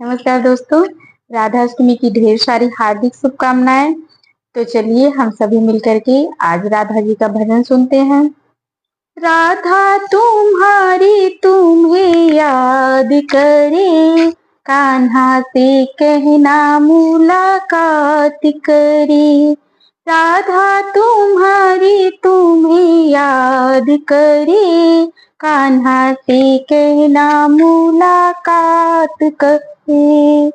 नमस्कार दोस्तों, राधाष्टमी की ढेर सारी हार्दिक शुभकामनाएं। तो चलिए हम सभी मिलकर के आज राधा जी का भजन सुनते हैं। राधा तुम्हारी तुम्हें याद करे, कान्हा से कहना मुलाकात करे। राधा तुम्हारी तुम्हें याद करे, कान्हा से कहना मुलाकात करे।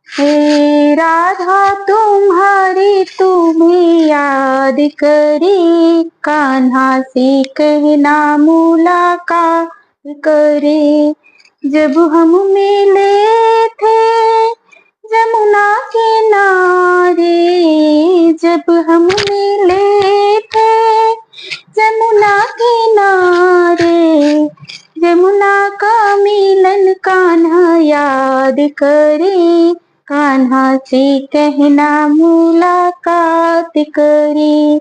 हे राधा तुम्हारी तुम्हें याद करे, कान्हा से कहना मुलाकात करे। जब हम मिले थे जमुना किनारे, जब हम मिले थे जमुना किनारे, जमुना का मिलन कान्हा याद करे, कान्हा से कहना मुलाकात करे।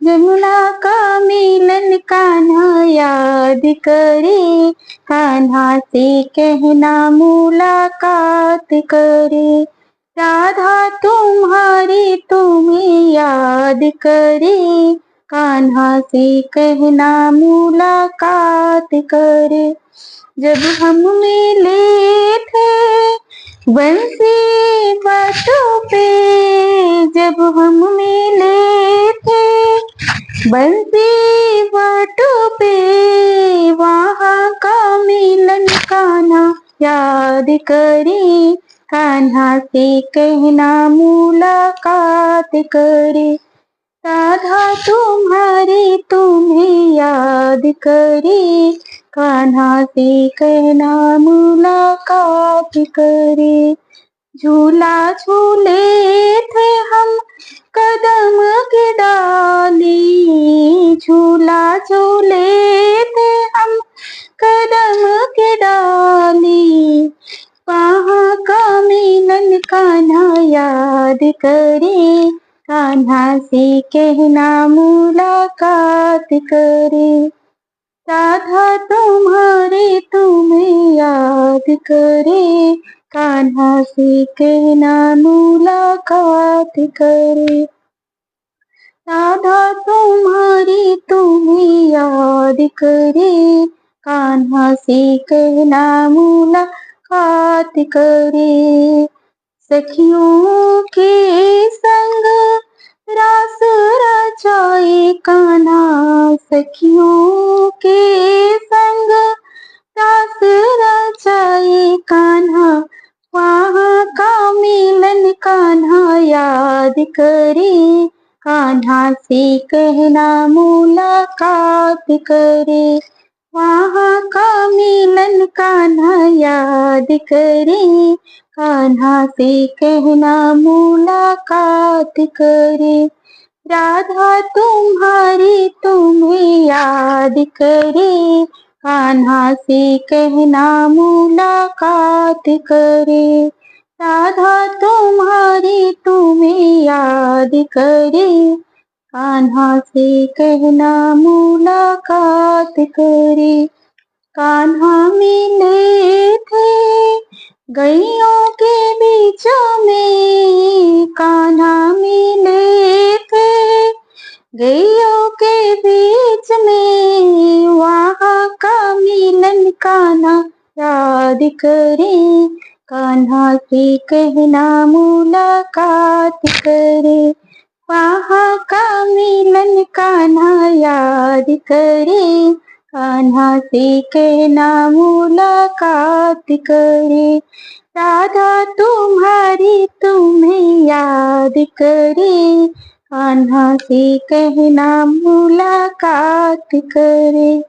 जमुना का मिलन कान्हा याद करे, कान्हा से कहना मुलाकात करे। राधा तुम्हारी तुम्हें याद करे, कान्हा से कहना मुलाकात करे। जब हम मिले थे बंसी बातों पे, जब हम मिले थे बंसी बातों पे, वहाँ का मिलन कान्हा याद करे, कान्हा से कहना मुलाकात करे। राधा तुम्हारी तुम्हें याद करे, कान्हा से कहना मुलाकात करे। झूला झूले थे हम कदम की डाली, झूला झूले थे हम कदम की डाली, वहाँ का मिलन कान्हा याद करे, कान्हा से कहना मुलाकात करे। राधा तुम्हारी तुम्हें याद करे, कान्हा से कहना मुलाकात करे। राधा तुम्हारी तुम्हें याद करे, कान्हा से कहना मुलाकात करे। सखियों के संग रास रचाए कान्हा, सखियों के संग रास रचाए कान्हा, वहाँ का मिलन कान्हा याद करे, कान्हा से कहना मुलाकात करे। वहाँ का मिलन कान्हा याद करे, कान्हा से कहना मुलाकात करे। राधा तुम्हारी तुम्हें याद करे, कान्हा से कहना मुलाकात करे। राधा तुम्हारी तुम्हें याद करे, कान्हा से कहना मुलाकात करे। कान्हा मिले थे गैयों के बीचों में, कान्हा मिले थे गैयों के बीच में, वहाँ का मिलन कान्हा याद करे, कान्हा से कहना मुलाकात करे। वहाँ का मिलन कान्हा याद करे, कान्हा से कहना मुलाकात करे। राधा तुम्हारी तुम्हें याद करे, कान्हा से कहना मुलाकात करे।